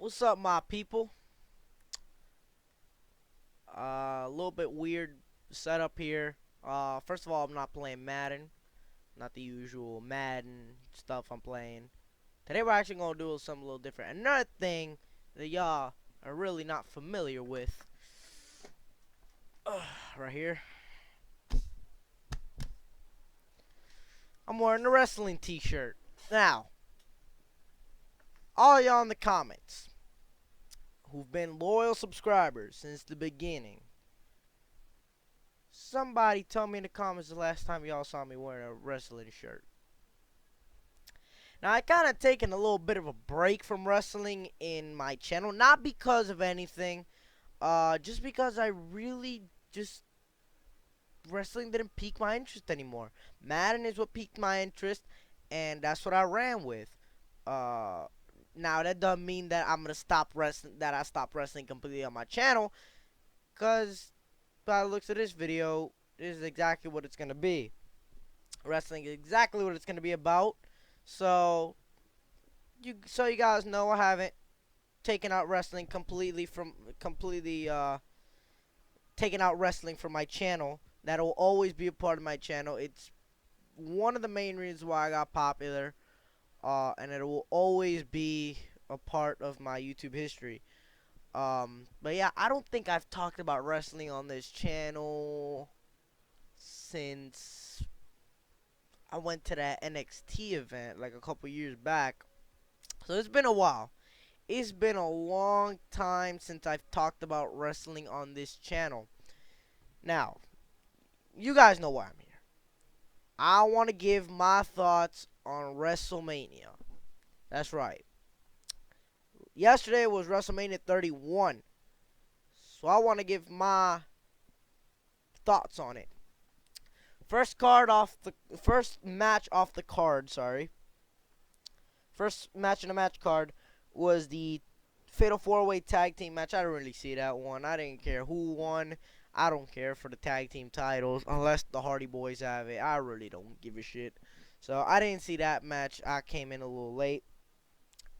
What's up, my people? A little bit weird setup here. First of all, I'm not playing Madden, not the usual Madden stuff I'm playing. Today we're actually gonna do something a little different. Another thing that y'all are really not familiar with, right here. I'm wearing a wrestling T-shirt. Now, all y'all in the comments who've been loyal subscribers since the beginning, somebody tell me in the comments the last time y'all saw me wearing a wrestling shirt. Now, I kind of taken a little bit of a break from wrestling in my channel, not because of anything, just because I really just wrestling didn't pique my interest anymore. Madden is what piqued my interest, and that's what I ran with. Uh, Now that doesn't mean that I'm gonna stop wrestling, that I stop wrestling completely on my channel, cause by the looks of this video, this is exactly what it's gonna be. Wrestling is exactly what it's gonna be about. So you guys know, I haven't taken out wrestling completely taken out wrestling from my channel. That'll always be a part of my channel. It's one of the main reasons why I got popular, and it will always be a part of my YouTube history. But yeah, I don't think I've talked about wrestling on this channel since I went to that NXT event like a couple years back. So it's been a while. It's been a long time since I've talked about wrestling on this channel. Now, you guys know why I'm here. I want to give my thoughts on WrestleMania. That's right. Yesterday was WrestleMania 31. So I want to give my thoughts on it. First match off the card, sorry. First match in the match card was the Fatal 4-Way Tag Team match. I didn't really see that one. I didn't care who won. I don't care for the tag team titles unless the Hardy Boys have it. I really don't give a shit. So I didn't see that match. I came in a little late.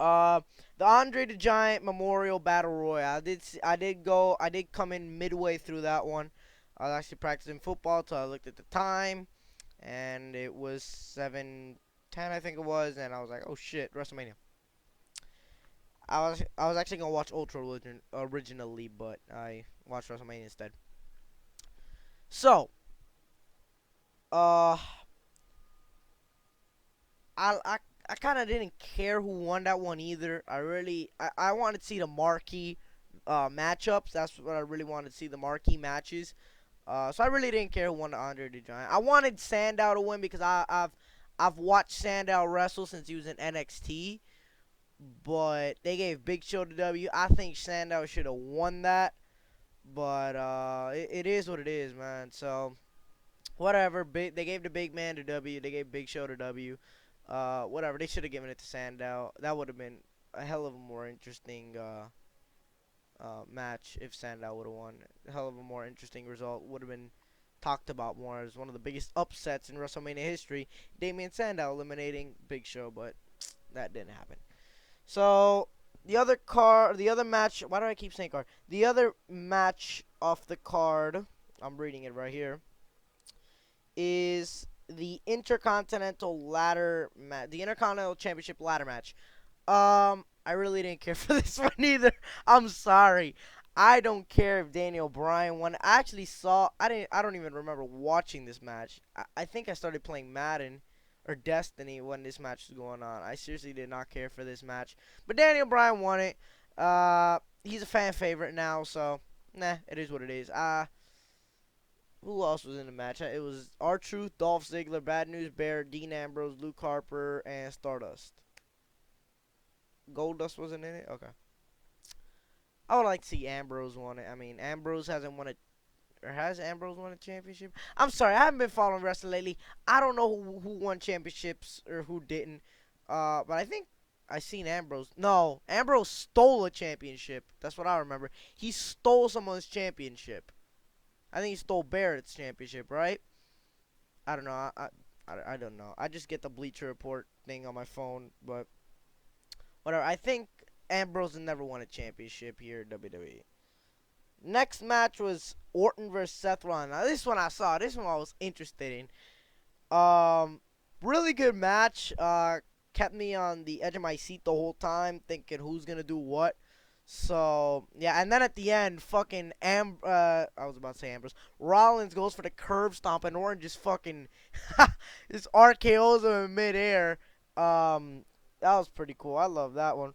Uh, the Andre the Giant Memorial Battle Royal. I did come in midway through that one. I was actually practicing football, so I looked at the time, and it was 7:10, I think it was, and I was like, oh shit, WrestleMania. I was actually gonna watch Ultra originally, but I watched WrestleMania instead. So, uh, I I kind of didn't care who won that one either. I wanted to see the marquee matchups. That's what I really wanted to see, the marquee matches. So I really didn't care who won the Andre the Giant. I wanted Sandow to win because I've watched Sandow wrestle since he was in NXT, but they gave Big Show the W. I think Sandow should have won that, but it is what it is, man. So whatever. They gave the big man the W. They gave Big Show the W. Whatever. They should have given it to Sandow. That would have been a hell of a more interesting match if Sandow would have won. A hell of a more interesting result. Would have been talked about more as one of the biggest upsets in WrestleMania history. Damien Sandow eliminating Big Show, but that didn't happen. So the other match. Why do I keep saying card? The other match off the card. I'm reading it right here. Is the the Intercontinental Championship ladder match. I really didn't care for this one either. I'm sorry. I don't care if Daniel Bryan won. I actually saw. I don't even remember watching this match. I think I started playing Madden or Destiny when this match was going on. I seriously did not care for this match. But Daniel Bryan won it. He's a fan favorite now, so nah, it is what it is. Who else was in the match? It was R-Truth, Dolph Ziggler, Bad News Bear, Dean Ambrose, Luke Harper, and Stardust. Goldust wasn't in it? Okay. I would like to see Ambrose won it. I mean, Ambrose hasn't won it. Or has Ambrose won a championship? I'm sorry, I haven't been following wrestling lately. I don't know who won championships or who didn't. But I think I seen Ambrose. No, Ambrose stole a championship. That's what I remember. He stole someone's championship. I think he stole Barrett's championship, right? I don't know. I don't know. I just get the Bleacher Report thing on my phone, but whatever. I think Ambrose never won a championship here at WWE. Next match was Orton versus Seth Rollins. Now this one I saw. This one I was interested in. Really good match. Kept me on the edge of my seat the whole time, thinking who's gonna do what. So yeah, and then at the end, fucking I was about to say Ambrose. Rollins goes for the curb stomp, and Orton just fucking just RKO's him in midair. That was pretty cool. I love that one.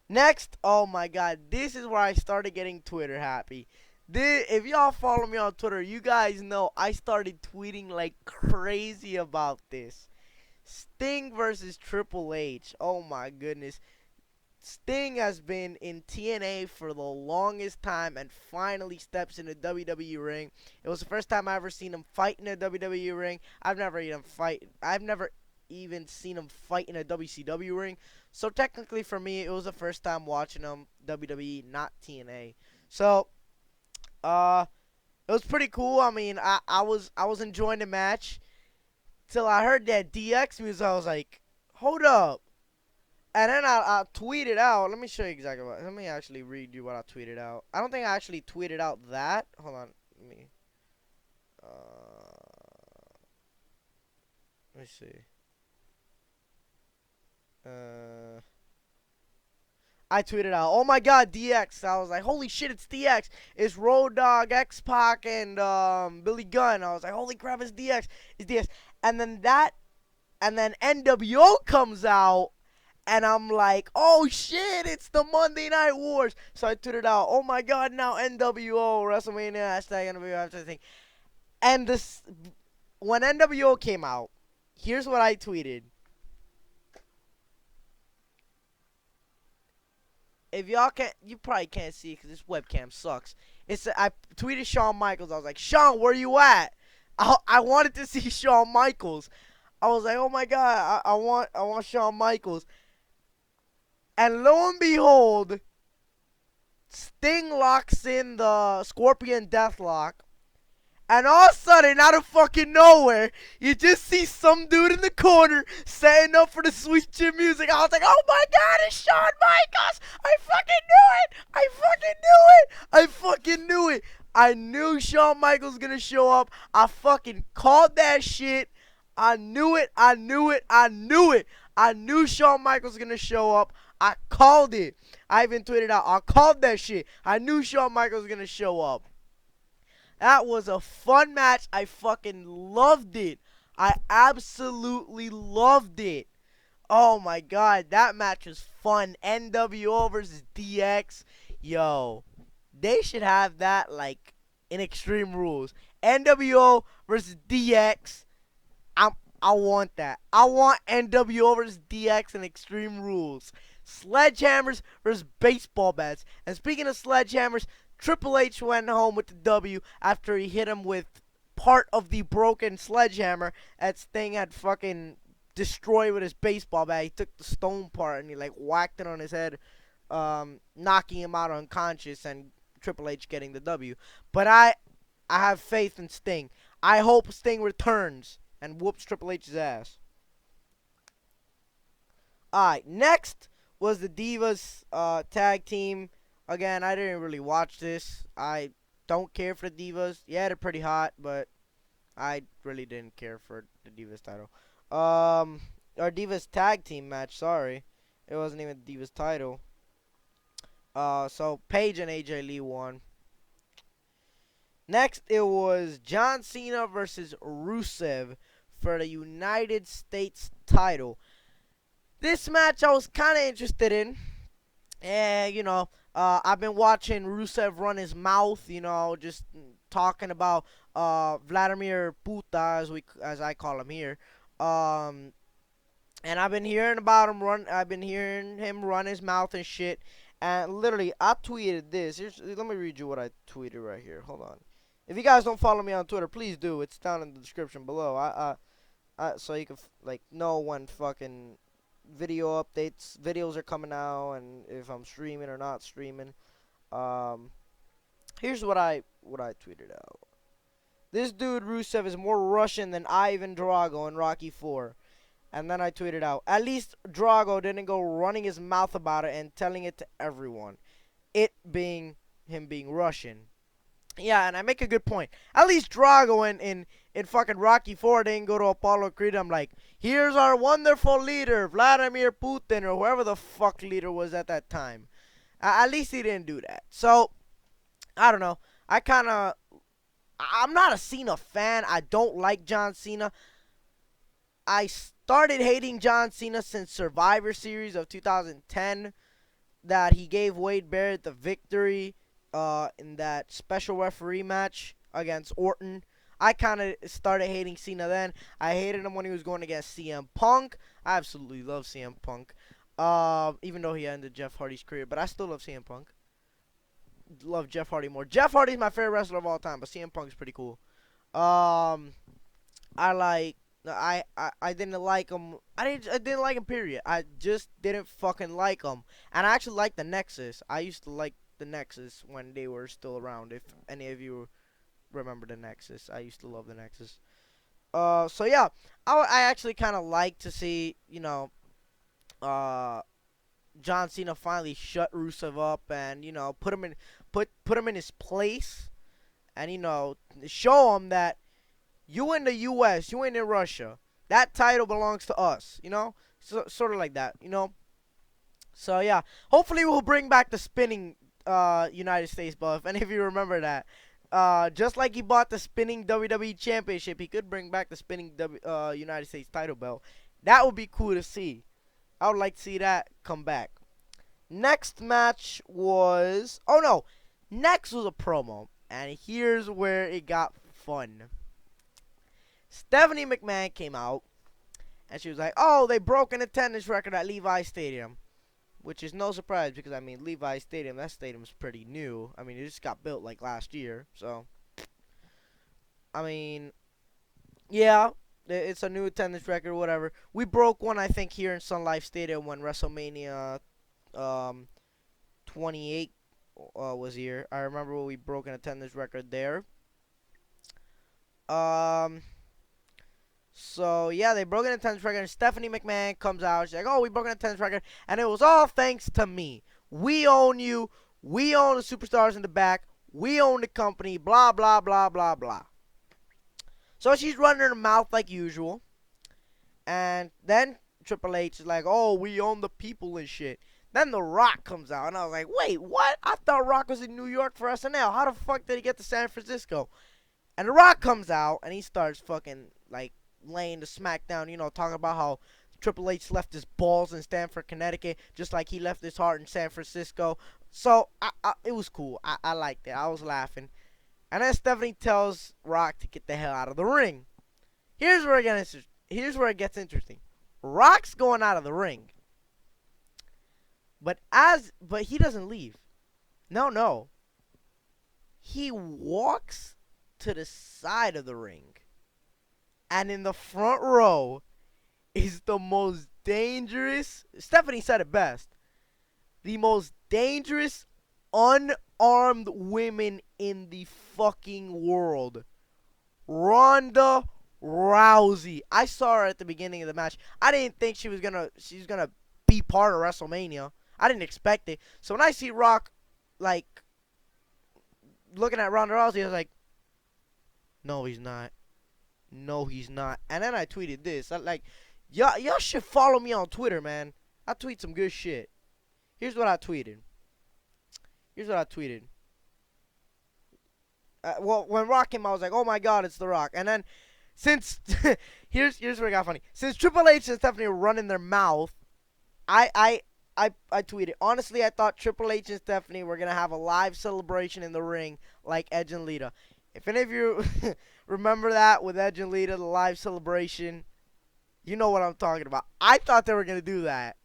Next, oh my god, this is where I started getting Twitter happy. If y'all follow me on Twitter, you guys know I started tweeting like crazy about this. Sting versus Triple H. Oh my goodness. Sting has been in TNA for the longest time and finally steps in the WWE ring. It was the first time I ever seen him fight in a WWE ring. I've never even seen him fight in a WCW ring. So technically for me, it was the first time watching him WWE, not TNA. So, it was pretty cool. I mean, I was enjoying the match till I heard that DX music. I was like, hold up. And then I tweeted out. Let me show you exactly what. Let me actually read you what I tweeted out. I don't think I actually tweeted out that. Hold on. Let me see. I tweeted out, oh my god, DX. I was like, holy shit, it's DX. It's Road Dogg, X-Pac, and Billy Gunn. I was like, holy crap, it's DX. It's DX. And then NWO comes out. And I'm like, oh shit, it's the Monday Night Wars. So I tweeted out, oh my god, now NWO, WrestleMania, hashtag NWO, after thing. And when NWO came out, here's what I tweeted. If y'all can't, you probably can't see it because this webcam sucks. I tweeted Shawn Michaels. I was like, Shawn, where you at? I wanted to see Shawn Michaels. I was like, oh my god, I want Shawn Michaels. And lo and behold, Sting locks in the Scorpion Deathlock. And all of a sudden, out of fucking nowhere, you just see some dude in the corner setting up for the sweet chin music. I was like, oh my god, it's Shawn Michaels! I fucking knew it! I fucking knew it! I fucking knew it! I knew Shawn Michaels was gonna show up. I fucking called that shit. I knew it. I knew it. I knew it. I knew Shawn Michaels was gonna show up. I called it. I even tweeted out. I called that shit. I knew Shawn Michaels was gonna show up. That was a fun match. I fucking loved it. I absolutely loved it. Oh my god, that match was fun. NWO versus DX. Yo, they should have that like in Extreme Rules. NWO versus DX. I want that. I want NWO versus DX and Extreme Rules. Sledgehammers versus baseball bats. And speaking of sledgehammers, Triple H went home with the W after he hit him with part of the broken sledgehammer that Sting had fucking destroyed with his baseball bat. He took the stone part and he like whacked it on his head, knocking him out unconscious, and Triple H getting the W. But I have faith in Sting. I hope Sting returns and whoops Triple H's ass. Alright, next was the Divas tag team. Again, I didn't really watch this. I don't care for the Divas. Yeah, they're pretty hot, but I really didn't care for the Divas title. Or Divas tag team match, sorry. It wasn't even the Divas title. So Paige and AJ Lee won. Next, it was John Cena versus Rusev for the United States title. This match I was kind of interested in. And, you know, I've been watching Rusev run his mouth, you know, just talking about Vladimir Puta, as I call him here. And I've been hearing about him I've been hearing him run his mouth and shit. And literally, I tweeted this. Let me read you what I tweeted right here. Hold on. If you guys don't follow me on Twitter, please do. It's down in the description below. So you can like know when fucking videos are coming out and if I'm streaming or not streaming. Here's what I tweeted out. This dude Rusev is more Russian than Ivan Drago in Rocky 4. And then I tweeted out, at least Drago didn't go running his mouth about it and telling it to everyone. It being him being Russian. Yeah, and I make a good point. At least Drago in fucking Rocky 4 didn't go to Apollo Creed. I'm like, here's our wonderful leader, Vladimir Putin, or whoever the fuck leader was at that time. At least he didn't do that. So, I don't know. I'm not a Cena fan. I don't like John Cena. I started hating John Cena since Survivor Series of 2010, that he gave Wade Barrett the victory in that special referee match against Orton. I kind of started hating Cena then. I hated him when he was going against CM Punk. I absolutely love CM Punk. Even though he ended Jeff Hardy's career, but I still love CM Punk. Love Jeff Hardy more. Jeff Hardy's my favorite wrestler of all time, but CM Punk's pretty cool. Um, I like. I didn't like him. I didn't like him. Period. I just didn't fucking like him. And I actually like the Nexus. I used to like the Nexus when they were still around. If any of you remember the Nexus, I used to love the Nexus. So yeah, I actually kind of like to see, uh John Cena finally shut Rusev up and put him in his place, and show him that you in the U.S., you ain't in Russia. That title belongs to us, so, sort of like that. So yeah, hopefully we'll bring back the spinning United States belt. If any of you remember that, just like he bought the spinning WWE Championship, he could bring back the spinning United States title belt. That would be cool to see. I would like to see that come back. Next match was next was a promo, and here's where it got fun. Stephanie McMahon came out, and she was like, "Oh, they broke an attendance record at Levi Stadium," which is no surprise because Levi Stadium, that stadium's pretty new. I mean, it just got built like last year, so I mean, yeah, it's a new attendance record, whatever. We broke one, I think, here in Sun Life Stadium when WrestleMania um 28 was here. I remember when we broke an attendance record there. Um. So yeah, they broke an attendance record. And Stephanie McMahon comes out. She's like, "Oh, we broke an attendance record, and it was all thanks to me. We own you. We own the superstars in the back. We own the company. Blah blah blah blah blah." So she's running her mouth like usual, and then Triple H is like, "Oh, we own the people and shit." Then The Rock comes out, and I was like, "Wait, what? I thought Rock was in New York for SNL. How the fuck did he get to San Francisco?" And The Rock comes out, and he starts fucking like laying the smackdown, talking about how Triple H left his balls in Stamford, Connecticut, just like he left his heart in San Francisco. So it was cool. I liked it. I was laughing. And then Stephanie tells Rock to get the hell out of the ring. Here's where it gets interesting. Rock's going out of the ring, but he doesn't leave. No. He walks to the side of the ring, and in the front row is the most dangerous. Stephanie said it best. The most dangerous unarmed women in the fucking world. Ronda Rousey. I saw her at the beginning of the match. I didn't think she's gonna be part of WrestleMania. I didn't expect it. So when I see Rock like looking at Ronda Rousey, I was like, no, he's not. No, he's not. And then I tweeted this. Y'all should follow me on Twitter, man. I tweet some good shit. Here's what I tweeted. Well, when Rock came out, I was like, "Oh my God, it's The Rock." And then, since here's where it got funny. Since Triple H and Stephanie were running their mouth, I tweeted. Honestly, I thought Triple H and Stephanie were gonna have a live celebration in the ring like Edge and Lita. If any of you remember that with Edge and Lita, the live celebration, you know what I'm talking about. I thought they were gonna do that.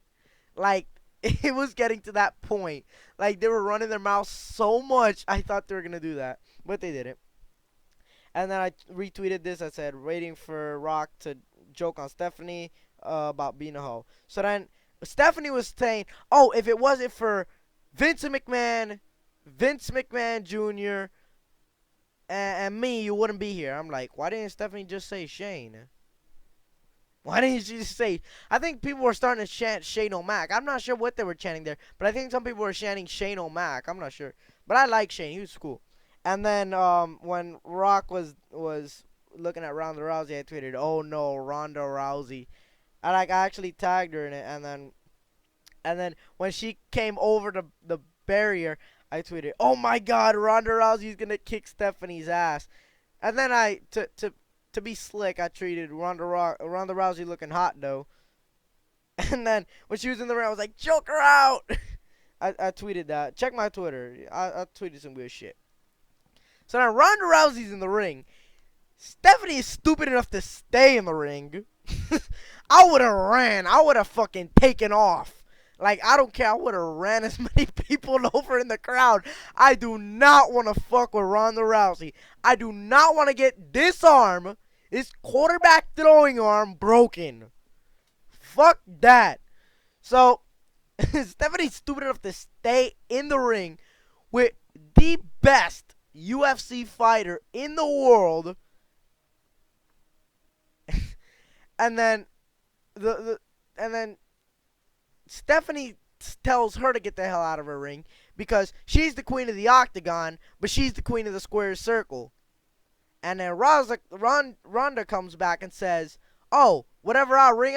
Like, it was getting to that point. Like, they were running their mouths so much, I thought they were gonna do that. But they didn't. And then I retweeted this. I said, waiting for Rock to joke on Stephanie about being a hoe. So then Stephanie was saying, "Oh, if it wasn't for Vince McMahon Jr., and me, you wouldn't be here." I'm like, why didn't Stephanie just say Shane? Why didn't you just say? I think people were starting to chant Shane O'Mac. I'm not sure what they were chanting there, but I think some people were chanting Shane O'Mac. I'm not sure, but I like Shane. He was cool. And then when Rock was looking at Ronda Rousey, I tweeted, "Oh no, Ronda Rousey." I actually tagged her in it, and then when she came over the barrier, I tweeted, "Oh my God, Ronda Rousey's gonna kick Stephanie's ass." And then to be slick, I treated Ronda Rousey looking hot though. And then when she was in the ring, I was like, "Choke her out." I tweeted that. Check my Twitter. I tweeted some good shit. So now Ronda Rousey's in the ring. Stephanie is stupid enough to stay in the ring. I would have ran. I would have fucking taken off. Like, I don't care. I would have ran as many people over in the crowd. I do not want to fuck with Ronda Rousey. I do not want to get this arm, this quarterback throwing arm, broken. Fuck that. So, Stephanie's stupid enough to stay in the ring with the best UFC fighter in the world. And then and then Stephanie tells her to get the hell out of her ring because she's the queen of the octagon, but she's the queen of the square circle. And then Ronda comes back and says, "Oh, whatever ring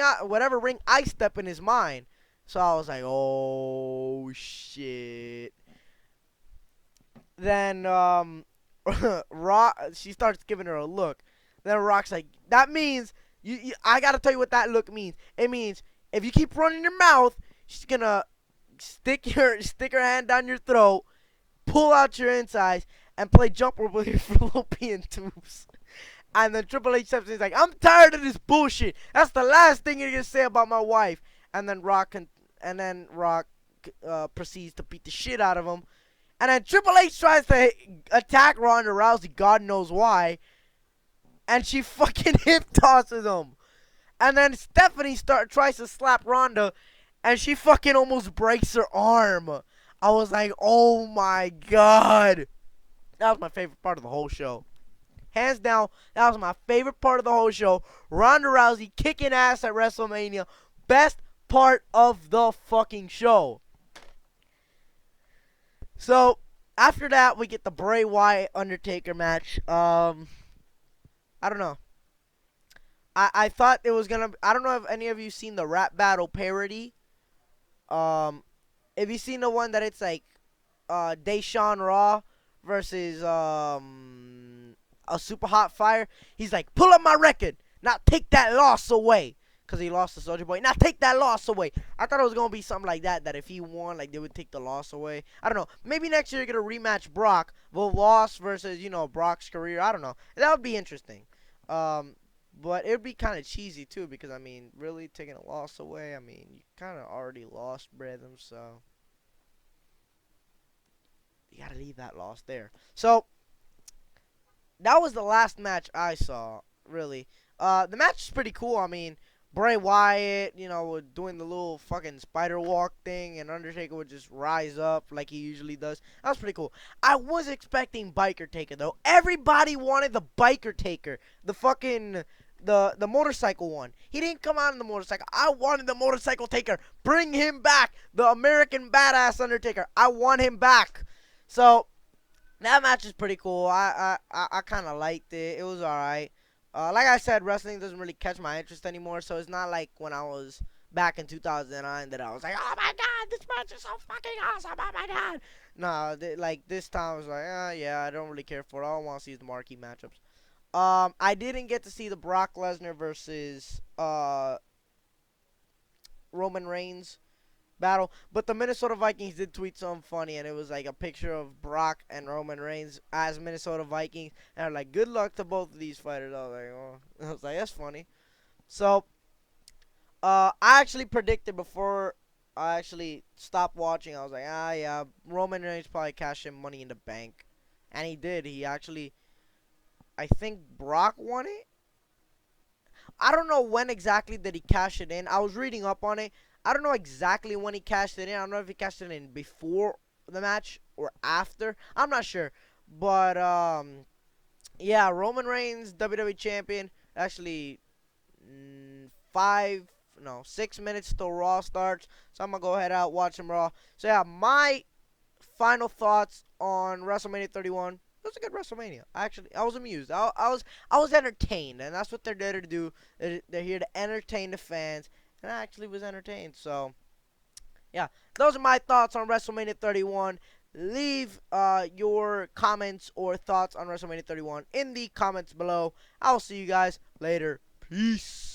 I step in is mine." So I was like, "Oh shit." Then she starts giving her a look. Then Rock's like, "That means I gotta tell you what that look means. It means if you keep running your mouth, she's gonna stick her hand down your throat, pull out your insides, and play jumper with your fallopian tubes." And then Triple H steps in, he's like, "I'm tired of this bullshit. That's the last thing you're gonna say about my wife." And then Rock proceeds to beat the shit out of him. And then Triple H tries to attack Ronda Rousey, God knows why, and she fucking hip tosses him. And then Stephanie tries to slap Ronda, and she fucking almost breaks her arm. I was like, oh my God. That was my favorite part of the whole show. Hands down, that was my favorite part of the whole show. Ronda Rousey kicking ass at WrestleMania. Best part of the fucking show. So, after that, we get the Bray Wyatt Undertaker match. I don't know. I thought it was gonna. I don't know if any of you seen the rap battle parody. If you seen the one that it's like, Deshaun Raw versus a super hot fire. He's like, "Pull up my record, now take that loss away," because he lost to Soldier Boy. Now take that loss away. I thought it was gonna be something like that. That if he won, like they would take the loss away. I don't know. Maybe next year you're gonna rematch Brock, the loss versus Brock's career. I don't know. That would be interesting. But it would be kind of cheesy too because I mean, really taking a loss away. I mean, you kind of already lost Brethren, so you gotta leave that loss there. So that was the last match I saw. Really, the match is pretty cool. I mean, Bray Wyatt, doing the little fucking spider walk thing, and Undertaker would just rise up like he usually does. That was pretty cool. I was expecting Biker Taker though. Everybody wanted the Biker Taker, the fucking the motorcycle one. He didn't come out in the motorcycle. I wanted the motorcycle Taker. Bring him back, the American Badass Undertaker. I want him back. So that match is pretty cool. I kind of liked it. It was alright. Like I said, wrestling doesn't really catch my interest anymore, so it's not like when I was back in 2009 that I was like, "Oh my God, this match is so fucking awesome, oh my God." No, like this time I was like, yeah, I don't really care for it. All I want to see is the marquee matchups. I didn't get to see the Brock Lesnar versus Roman Reigns battle, but the Minnesota Vikings did tweet something funny, and it was like a picture of Brock and Roman Reigns as Minnesota Vikings, and they're like, "Good luck to both of these fighters." I was like, "Oh," I was like, "That's funny." So, I actually predicted before I actually stopped watching. I was like, yeah, Roman Reigns probably cashed in Money in the Bank, and he did. He actually, I think Brock won it. I don't know when exactly did he cash it in. I was reading up on it. I don't know exactly when he cashed it in. I don't know if he cashed it in before the match or after. I'm not sure. But yeah, Roman Reigns, WWE champion, actually 6 minutes till Raw starts. So I'm gonna go ahead out watch some Raw. So yeah, my final thoughts on WrestleMania 31. It was a good WrestleMania. I was amused. I was entertained, and that's what they're there to do. They're here to entertain the fans, and I actually was entertained. So yeah, those are my thoughts on WrestleMania 31. Leave your comments or thoughts on WrestleMania 31 in the comments below. I'll see you guys later. Peace.